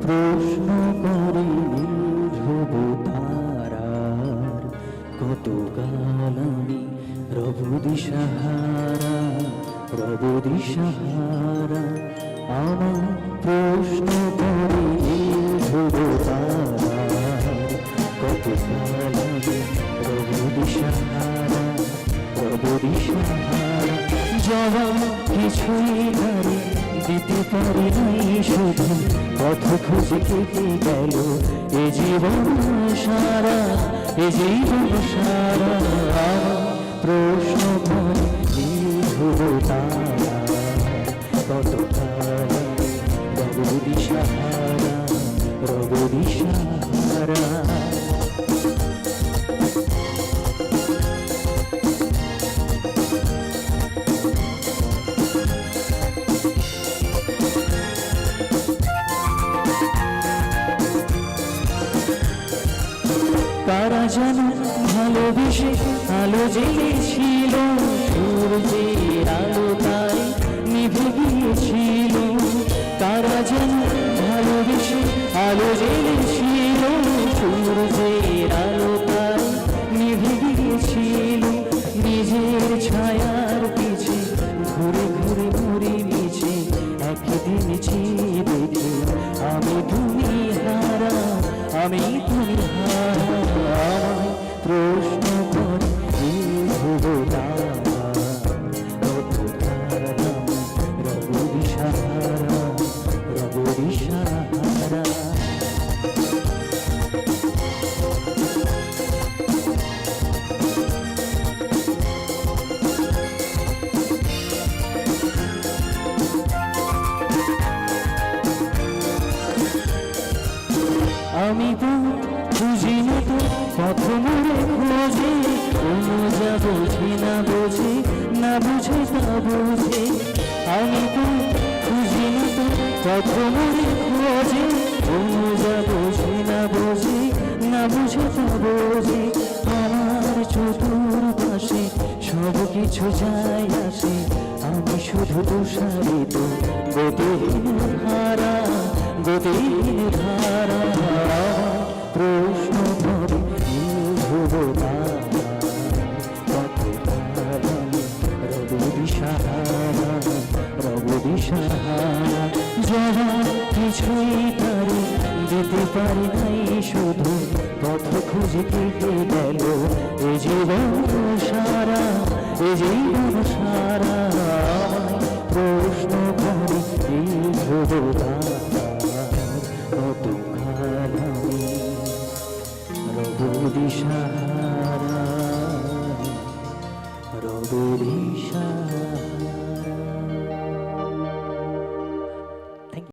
প্রশ্ন করে নীল ধারার কত কাল আমি রব দিশাহারা, রব দিশাহারা। আমার প্রশ্ন করে নীল ধারার কত কাল আমি রব দিশাহারা, রব দিশাহারা। জবাব কিছুই ধরে দিতে পারি নাই, শুধু পথ খুঁজে কেটে গেল এ জীবন সারা, এ জীবন সারা। প্রশ্ন করে তারা কত কাল রব দিশাহারা, রব দিশাহারা। কারা যেন ভালোবেসে আলো জেগেছিল, সূর্যের আলো তাই নিভে গিয়েছিল। কারা যেন ভালোবেসে আলো জেগেছিল, সূর্যের আলো তাই নিভে গিয়েছিল। নিজের ছায়ার পিছে ঘুরে ঘুরে মরে নিচে, একদিন চেয়ে দেখে আমি তুমি হারা, আমি তুমি হারা। প্রশ্ন করে কত কাল আমি রব দিশাহারা, রব দিশাহারা। আমি তো বুঝি না তো পথ মোড়ে খোঁজে, কোনো যা বোঝে না বোঝে, না বুঝে তা বোঝে। আমি তো বুঝি না তো পথ মোড়ে খোঁজে, কোনো যা বোঝে না বোঝে, না বুঝে তা বোঝে। আমার চতুর্পাশে সব কিছু যায় আসে, আমি শুধু তুষারিত গতিহীন ধারা, গতিহীন ধারা। প্রশ্ন করে কত কাল আমি রব দিশাহারা, রব দিশাহারা। জবাব কিছুই তারে দিতে পারি নাই, শুধু পথ খুঁজে কেটে গেল এ জীবন সারা, এ জীবন সারা। প্রশ্ন করে কত কাল আমি রব দিশাহারা, রব দিশাহারা।